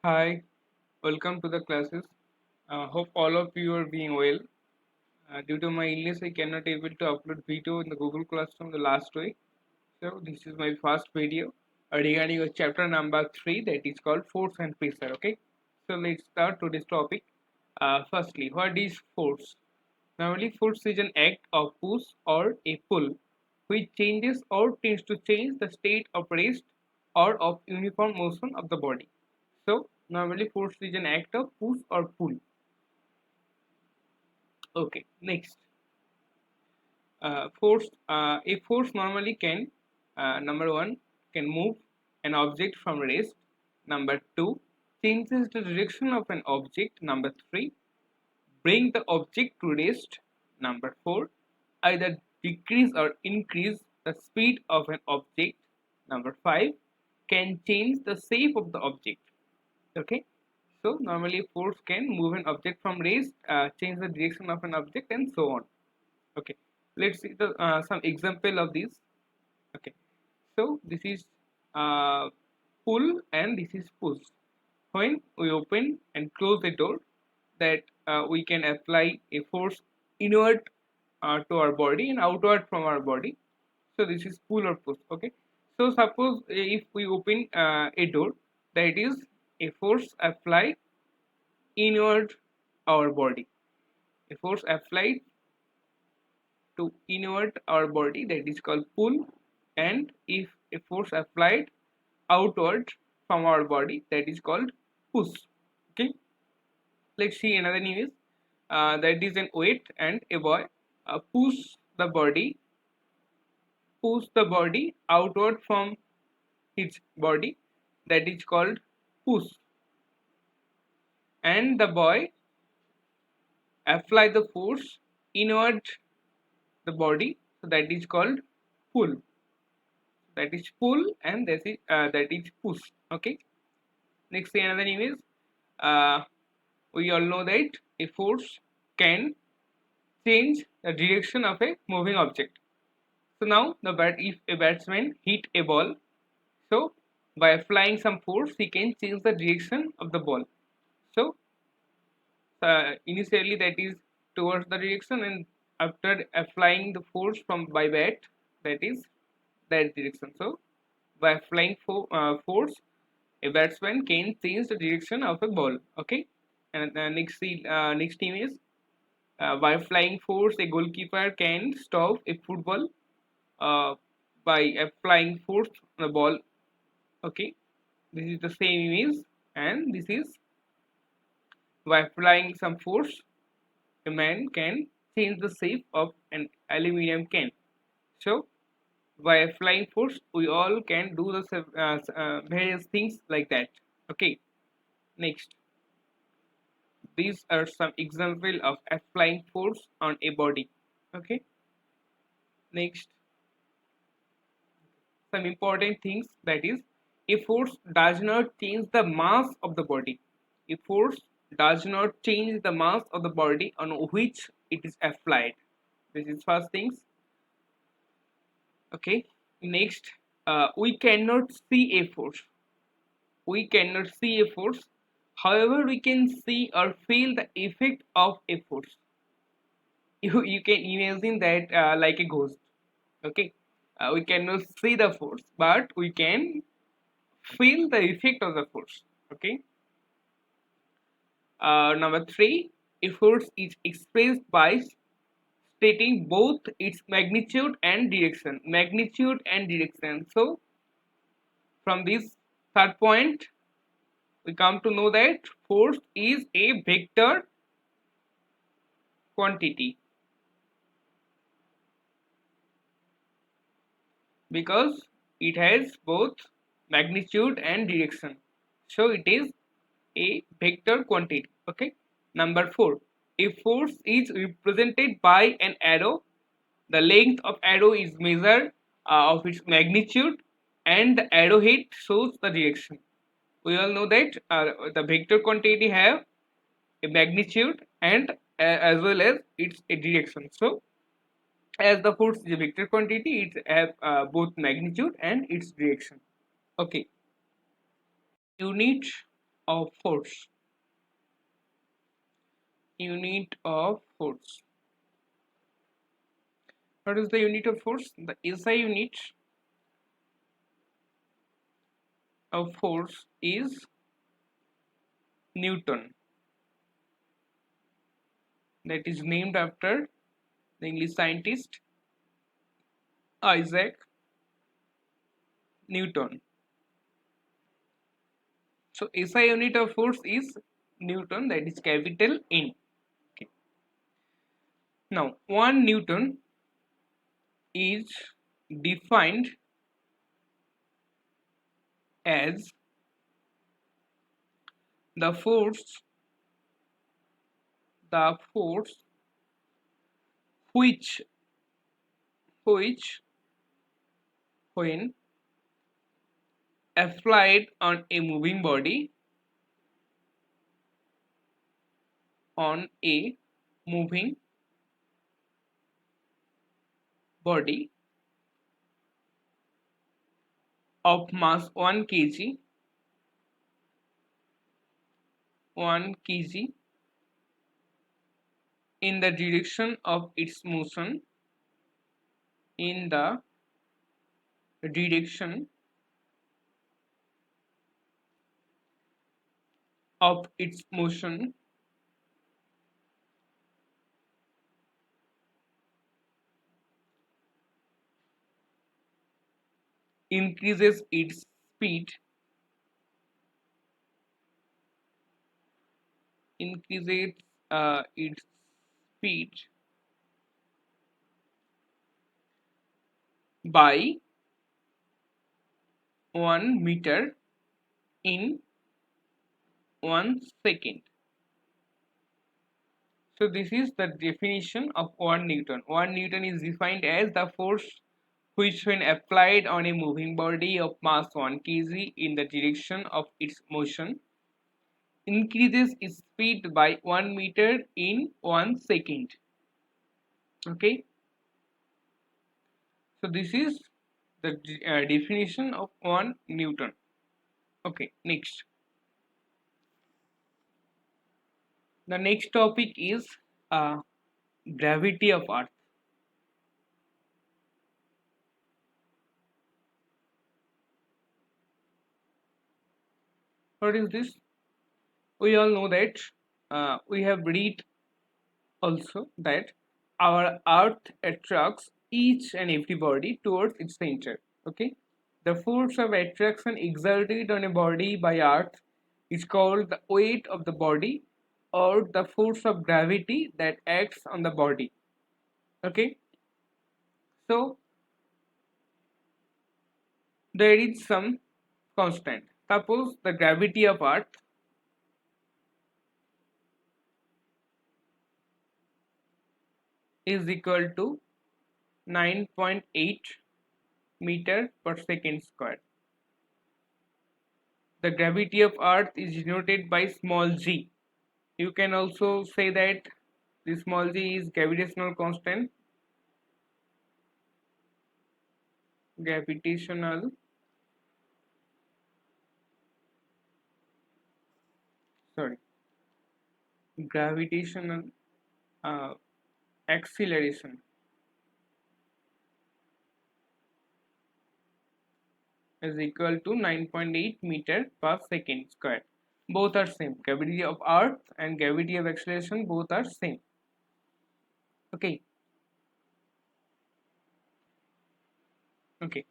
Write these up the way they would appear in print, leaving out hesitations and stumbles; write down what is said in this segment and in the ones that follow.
Hi, welcome to the classes. Hope all of you are being well. Due to my illness, I cannot able to upload video in the Google Classroom the last week. So this is my first video regarding your chapter number 3 that is called force and pressure. Okay, so let's start today's topic. Firstly, what is force? Normally, force is an act of push or a pull which changes or tends to change the state of rest or of uniform motion of the body. So normally force is an act of push or pull. Okay, next. A force normally can, number one, can move an object from rest. Number two, changes the direction of an object. Number three, bring the object to rest. Number four, either decrease or increase the speed of an object. Number five, can change the shape of the object. Okay, so normally force can move an object from rest, change the direction of an object, and so on. Okay, let's see the some example of this. Okay, so this is pull and this is push. When we open and close the door, that we can apply a force inward to our body and outward from our body. So this is pull or push. Okay, so suppose if we open a door, that is a force applied inward our body. A force applied to inward our body, that is called pull, and if a force applied outward from our body, that is called push. Okay, let's see another image. That is an weight and a boy push the body outward from his body, that is called push, and the boy apply the force inward the body, so that is called pull. That is pull and that is push. Okay, next see another image. uh, we all know that a force can change the direction of a moving object. So now if a batsman hit a ball, so by applying some force he can change the direction of the ball. So initially that is towards the direction, and after applying the force from by bat, that is that direction. So by applying force, a batsman can change the direction of a ball. Okay, and next team is by flying force, a goalkeeper can stop a football uh, by applying force on the ball. Okay, this is the same image, and this is by applying some force, a man can change the shape of an aluminium can. So by applying force, we all can do the various things like that. Okay, next. These are some example of applying force on a body. Okay, next, some important things, that is a force does not change the mass of the body. A force does not change the mass of the body on which it is applied. This is first things. Okay, next, we cannot see a force. We cannot see a force. However, we can see or feel the effect of a force. You can imagine that like a ghost. Okay, we cannot see the force, but we can feel the effect of the force. Okay, number three, a force is expressed by stating both its magnitude and direction. Magnitude and direction. So from this third point, we come to know that force is a vector quantity, because it has both magnitude and direction. So it is a vector quantity. Okay, number four, a force is represented by an arrow. The length of arrow is measured of its magnitude, and the arrowhead shows the direction. We all know that the vector quantity have a magnitude and as well as its a direction. So as the force is a vector quantity, it have both magnitude and its direction. Okay, unit of force. Unit of force. What is the unit of force? The SI unit of force is Newton. That is named after the English scientist Isaac Newton. So SI unit of force is Newton, that is capital N. Okay. Now 1 Newton is defined as the force which when applied on a moving body of mass 1 kg in the direction of its motion increases its speed its speed by 1 meter in 1 second. So this is the definition of 1 Newton. 1 Newton is defined as the force which when applied on a moving body of mass 1 kg in the direction of its motion increases its speed by 1 meter in 1 second. Okay. So this is the definition of 1 Newton. Okay, next. The next topic is gravity of Earth. What is this? We all know that we have read also that our Earth attracts each and every body towards its center. Okay, the force of attraction exerted on a body by Earth is called the weight of the body or the force of gravity that acts on the body. Okay, so there is some constant. Suppose the gravity of Earth is equal to 9.8 meter per second square. The gravity of Earth is denoted by small g. You can also say that the small g is gravitational constant. Gravitational acceleration is equal to 9.8 meter per second square. Both are same. Gravity of Earth and gravity of acceleration both are same. Okay. Okay.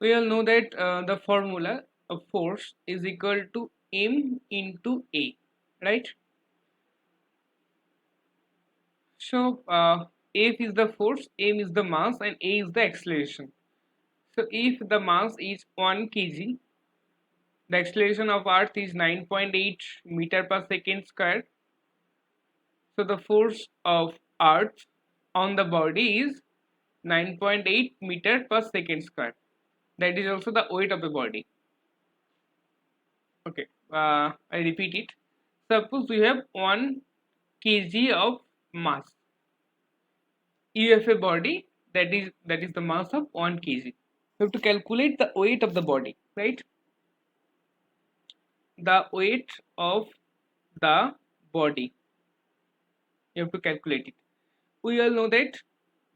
We all know that the formula of force is equal to m into a, right? So F is the force, m is the mass, and a is the acceleration. So if the mass is 1 kg, the acceleration of Earth is 9.8 meter per second square. So the force of Earth on the body is 9.8 meter per second square. That is also the weight of the body. Okay, I repeat it. Suppose we have 1 kg of mass. You have a body that is the mass of 1 kg. we have to calculate the weight of the body, right? The weight of the body, you have to calculate it. We all know that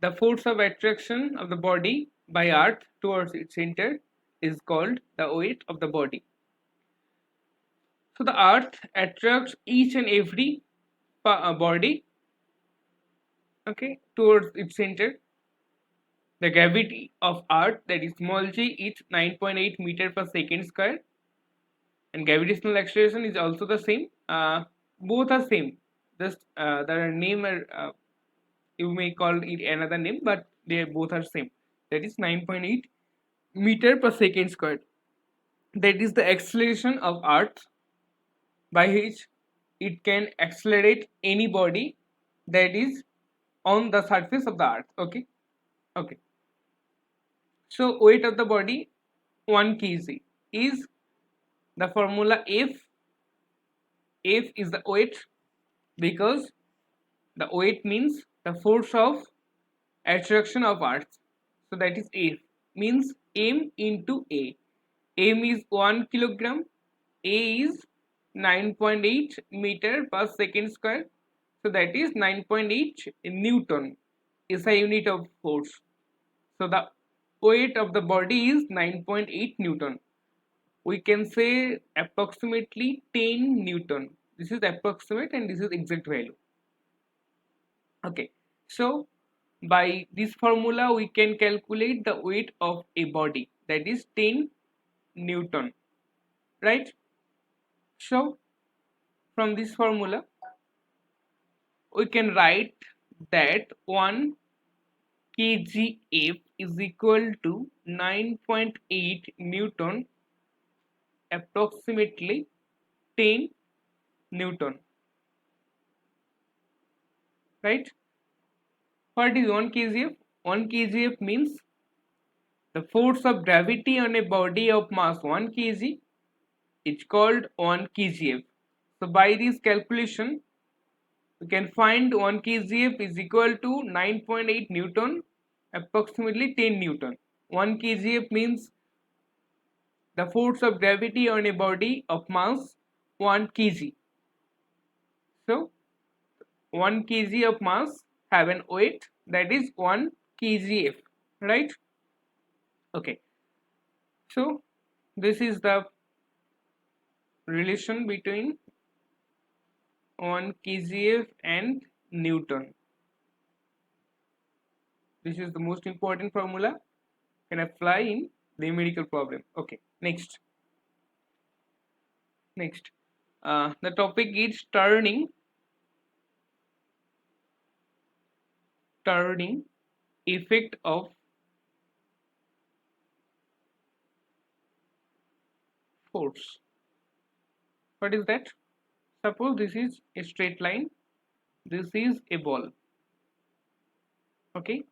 the force of attraction of the body by earth towards its center is called the weight of the body. So the earth attracts each and every body, okay, towards its center. The gravity of earth, that is small g, is 9.8 meter per second square, and gravitational acceleration is also the same. Both are same, just the name are, you may call it another name, but they both are same. That is 9.8 meter per second squared. That is the acceleration of earth by which it can accelerate any body that is on the surface of the earth. Okay. So weight of the body 1 kg is the formula F. F is the weight, because the weight means the force of attraction of earth. So that is F, means M into A. M is 1 kilogram, A is 9.8 meter per second square. So that is 9.8 Newton is a unit of force. So the weight of the body is 9.8 Newton. We can say approximately 10 Newton. This is approximate and this is exact value. Okay, so by this formula we can calculate the weight of a body, that is 10 Newton, right? So from this formula we can write that 1 kgf is equal to 9.8 Newton, approximately 10 Newton, right? What is 1 kgf? 1 kgf means the force of gravity on a body of mass 1 kg is called 1 kgf. So by this calculation we can find 1 kgf is equal to 9.8 Newton, approximately 10 Newton. 1 kgf means the force of gravity on a body of mass 1 kg. So 1 kg of mass have an weight, that is 1 kgf, right? Okay, so this is the relation between 1 kgf and Newton. This is the most important formula, can apply in the numerical problem. Okay, next the topic is turning effect of force. What is that? Suppose this is a straight line, this is a ball. Okay,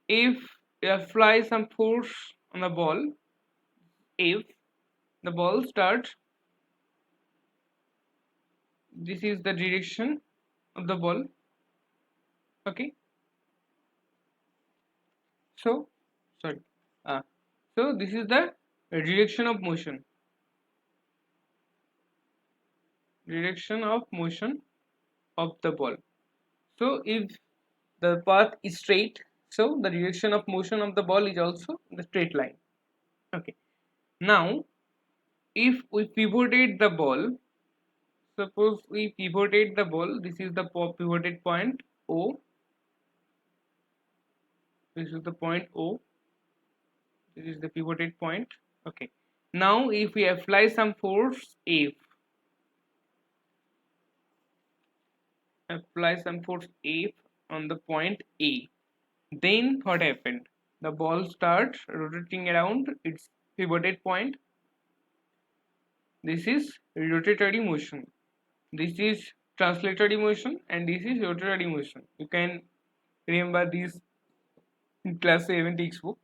if you apply some force on the ball, if the ball starts, this is the direction of the ball. Okay, so sorry, so this is the direction of motion, of the ball. So if the path is straight, so the direction of motion of the ball is also the straight line. Okay, now if we pivoted the ball, suppose we pivoted the ball, this is the pivoted point O, this is the point O, this is the pivoted point. Okay, now if we apply some force F, on the point A, then what happened? The ball starts rotating around its pivoted point. This is rotatory motion, this is translatory motion, and this is rotatory motion. You can remember this in class 7 textbook.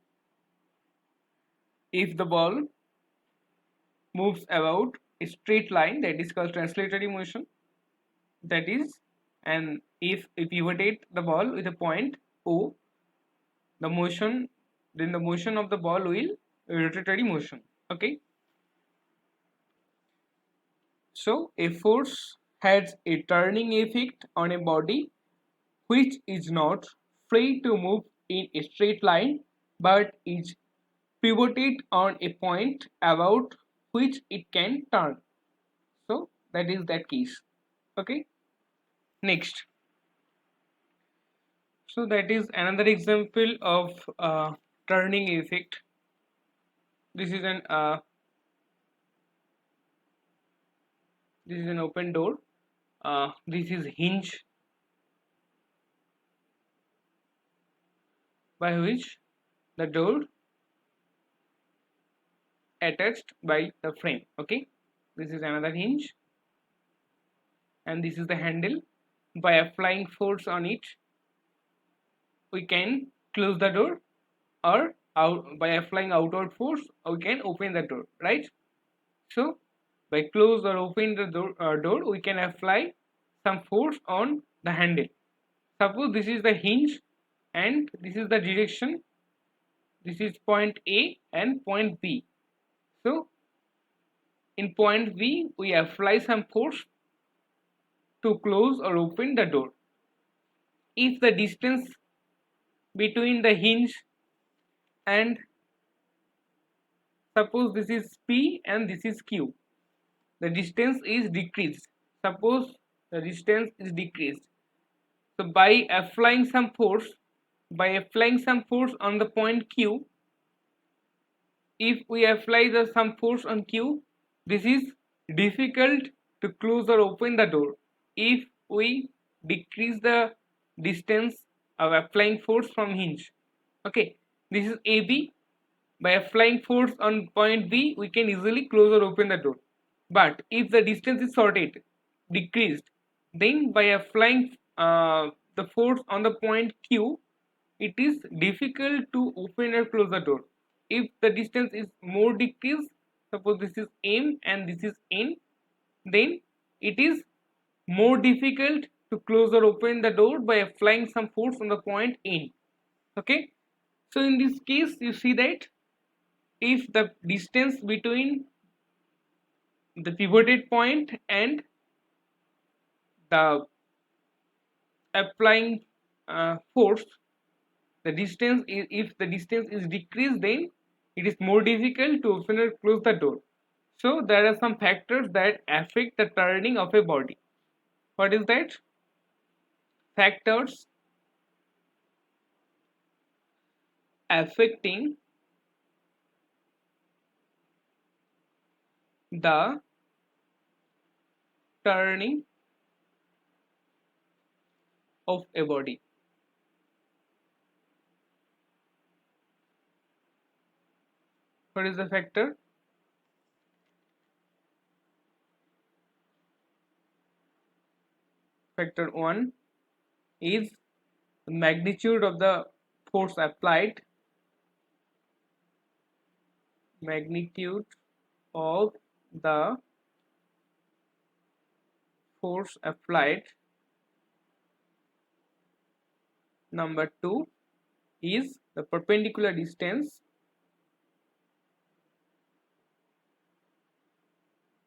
If the ball moves about a straight line, that is called translatory motion, that is, and if we pivotate the ball with a point O, the motion then the motion of the ball will rotatory motion. Okay, so a force has a turning effect on a body which is not free to move in a straight line but is pivoted on a point about which it can turn. So that is that case. Okay, next. So that is another example of turning effect. This is an open door. This is hinge by which the door attached by the frame. Okay, this is another hinge, and this is the handle. By applying force on it, we can close the door, or by applying outward force, we can open the door, right? So by close or open the door, we can apply some force on the handle. Suppose this is the hinge and this is the direction. This is point A and point B. So in point B, we apply some force to close or open the door. If the distance between the hinge and suppose this is P and this is Q, the distance is decreased. Suppose the distance is decreased. So by applying some force on the point Q, if we apply some force on Q, this is difficult to close or open the door. If we decrease the distance of applying force from hinge. Okay, this is AB. By applying force on point B, we can easily close or open the door. But if the distance is decreased, then by applying the force on the point Q, it is difficult to open or close the door. If the distance is more decreased, suppose this is M and this is N, then it is more difficult to close or open the door by applying some force on the point N. Okay, so in this case you see that if the distance between the pivoted point and the applying force, the distance is, if the distance is decreased, then it is more difficult to open or close the door. So there are some factors that affect the turning of a body. What is that? Factors affecting the turning of a body. What is the factor? Factor 1 is the magnitude of the force applied. Magnitude of the force applied. Number 2 is the perpendicular distance.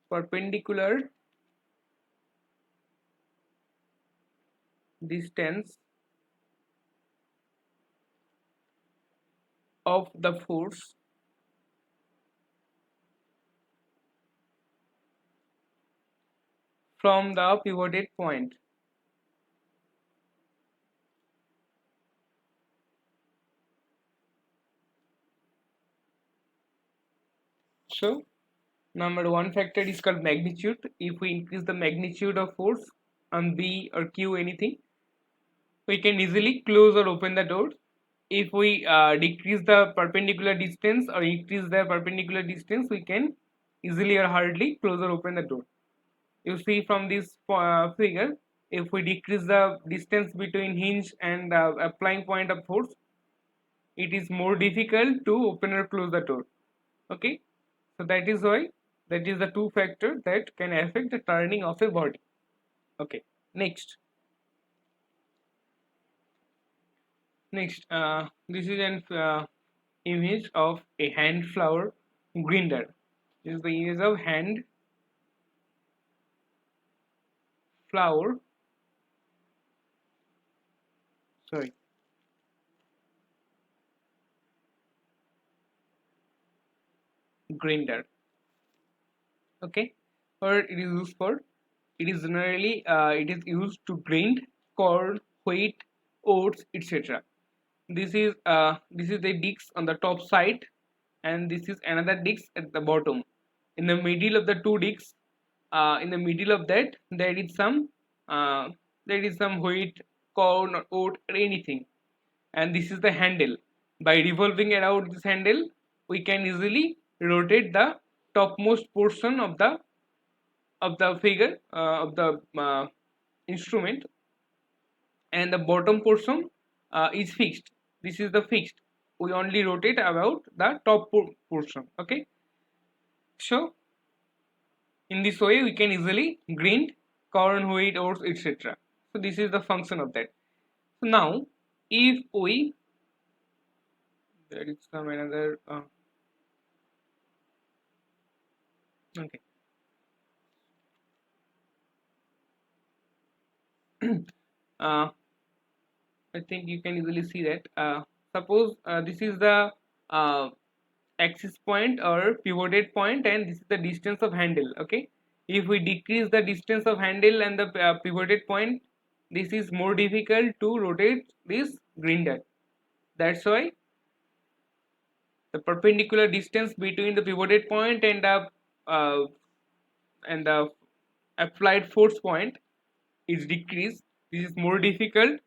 Perpendicular distance of the force from the pivoted point. So number 1 factor is called magnitude. If we increase the magnitude of force on B or Q, anything, we can easily close or open the door. If we decrease the perpendicular distance or increase the perpendicular distance, we can easily or hardly close or open the door. You see from this figure, if we decrease the distance between hinge and applying point of force, it is more difficult to open or close the door. Okay, so that is why that is the 2 factor that can affect the turning of a body. Okay, next this is an image of a hand flour grinder. This is the image of hand flour, sorry, grinder. Okay, or it is used for, it is generally it is used to grind corn, wheat, oats, etc. This is the disc on the top side, and this is another disc at the bottom. In the middle of the two discs, in the middle of that uh, there is some wheat, corn, or oat, or anything, and this is the handle. By revolving around this handle, we can easily rotate the topmost portion of the figure of the instrument, and the bottom portion is fixed. This is the fixed. We only rotate about the top portion. Okay, so in this way we can easily grind corn, wheat, oats, etc. So this is the function of that. So now if we, there is some another okay. uh, I think you can easily see that. Suppose this is the uh, axis point or pivoted point, and this is the distance of handle. Okay, if we decrease the distance of handle and the pivoted point, this is more difficult to rotate this grinder. That's why the perpendicular distance between the pivoted point uh, and the applied force point is decreased. This is more difficult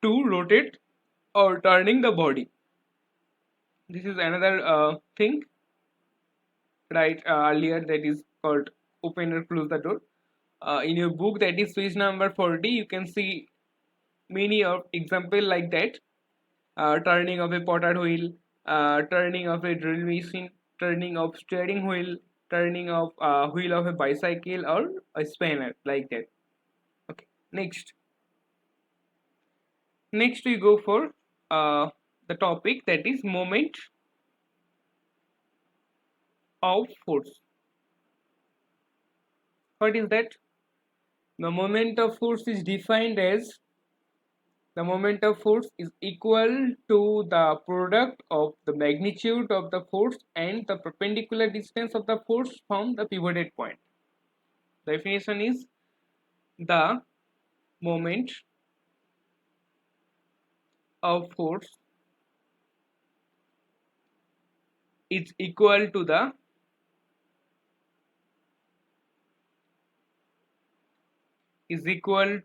to rotate or turning the body. This is another thing, right, earlier, that is called open or close the door. In your book, that is page number 40, you can see many of example like that. Turning of a potter wheel, turning of a drill machine, turning of steering wheel, turning of wheel of a bicycle or a spanner, like that. Okay, next we go for the topic, that is moment of force. What is that? The moment of force is defined as, the moment of force is equal to the product of the magnitude of the force and the perpendicular distance of the force from the pivoted point. The definition is, the moment of force is equal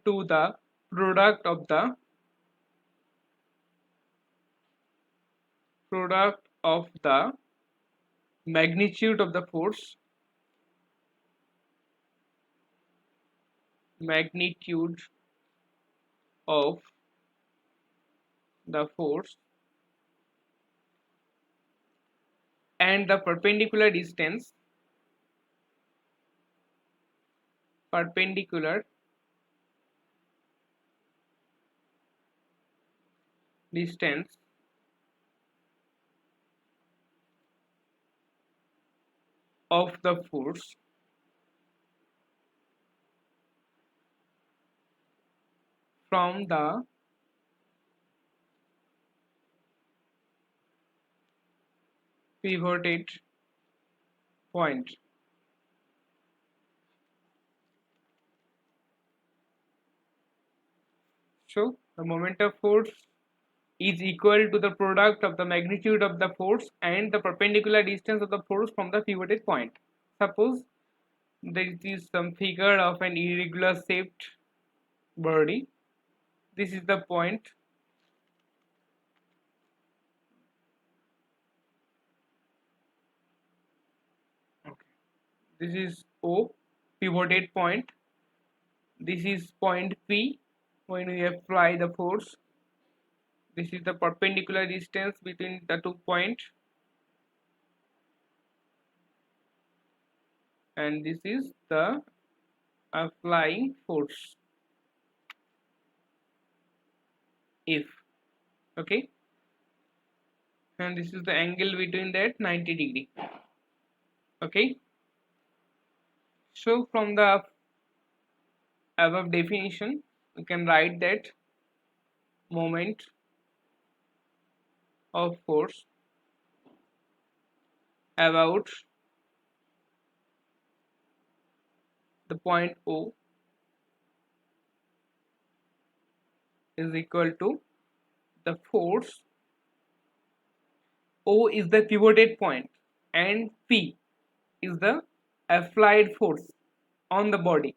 to the product of the magnitude of the force, magnitude of the force, and the perpendicular distance of the force from the pivoted point. So the moment of force is equal to the product of the magnitude of the force and the perpendicular distance of the force from the pivoted point. Suppose there is some figure of an irregular shaped body. This is the point. Okay. This is O, pivoted point. This is point P when we apply the force. This is the perpendicular distance between the 2 points, and this is the applying force F. Okay. and this is the angle between that 90 degree. Okay, so from the above definition we can write that moment of force about the point O is equal to the force. O is the pivoted point and P is the applied force on the body.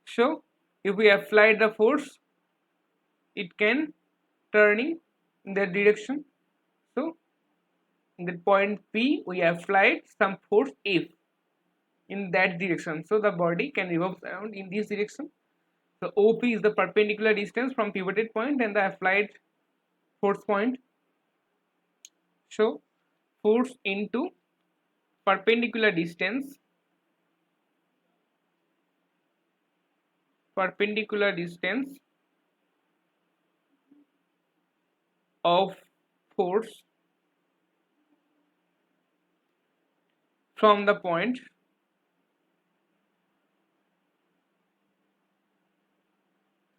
So if we apply the force, it can turning in that direction. So in the point P we applied some force F in that direction, so the body can revolve around in this direction. So OP is the perpendicular distance from pivoted point and the applied force point. So force into perpendicular distance of force from the point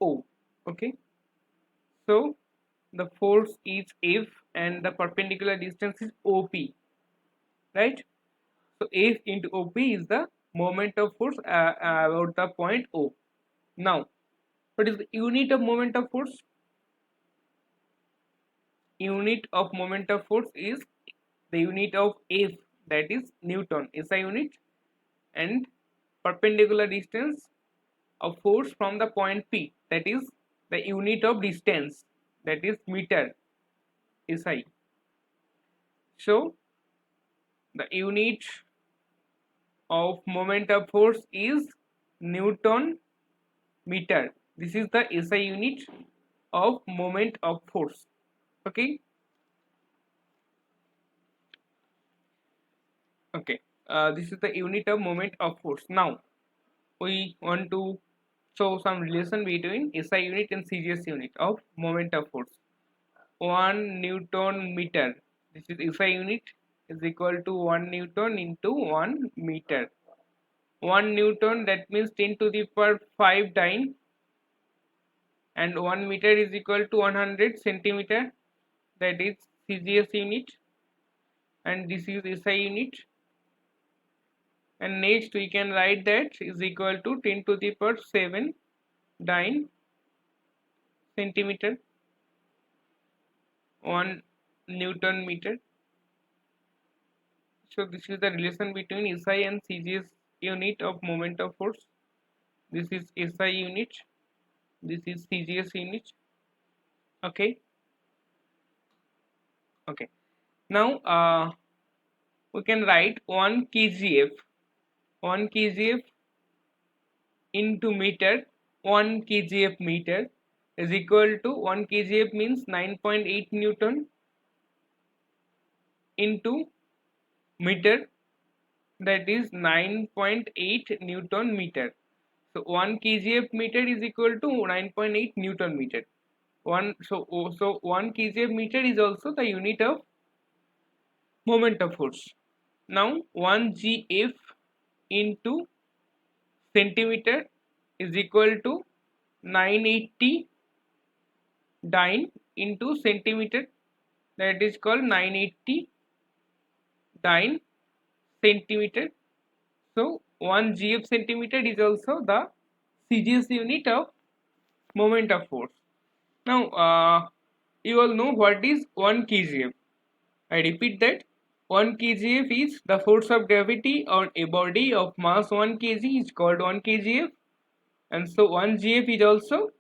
O. Okay, so the force is F and the perpendicular distance is OP, right? So F into OP is the moment of force about the point O. Now what is the unit of moment of force? Unit of moment of force is the unit of F, that is Newton, SI unit, and perpendicular distance of force from the point P, that is the unit of distance, that is meter, SI. So the unit of moment of force is Newton meter. This is the SI unit of moment of force. Okay. Okay. This is the unit of moment of force. Now we want to show some relation between SI unit and CGS unit of moment of force. 1 Newton meter. This is SI unit is equal to 1 Newton into 1 meter. 1 Newton, that means 10 to the power 5 dyne, and 1 meter is equal to 100 centimeter, that is CGS unit, and this is SI unit. And next we can write that is equal to 10 to the power 7 dyne centimeter, 1 Newton meter. So this is the relation between SI and CGS unit of moment of force. This is SI unit, this is CGS unit. Okay. Okay. Now we can write 1 kgf into meter, 1 kgf meter is equal to 1 kgf means 9.8 Newton into meter, that is 9.8 Newton meter. So 1 kgf meter is equal to 9.8 Newton meter. 1 kgf meter is also the unit of moment of force. Now 1 gf into centimeter is equal to 980 dyne into centimeter, that is called 980 dyne centimeter. So 1 gf centimeter is also the CGS unit of moment of force. Now you all know what is 1 kgf. I repeat that 1 kgf is the force of gravity on a body of mass 1 kg is called 1 kgf, and so 1 gf is also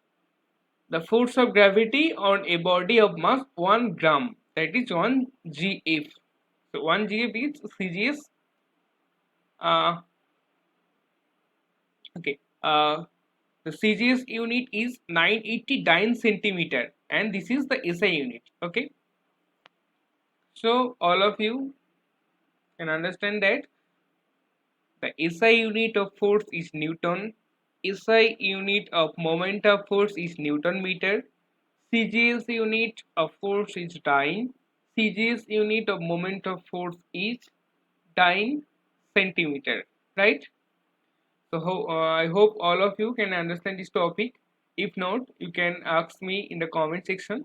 the force of gravity on a body of mass 1 gram, that is 1 gf. So 1 gf is CGS. Okay. The CGS unit is 980 dyne centimeter, and this is the SI unit. Okay. So all of you can understand that the SI unit of force is Newton, SI unit of moment of force is Newton meter, CGS unit of force is dyne, CG's unit of moment of force is dyne centimeter, right? So I hope all of you can understand this topic. If not, you can ask me in the comment section.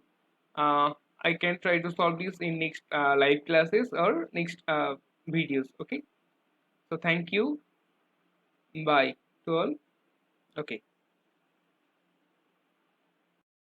I can try to solve this in next live classes or next videos. Okay. So thank you. Bye to all. Okay.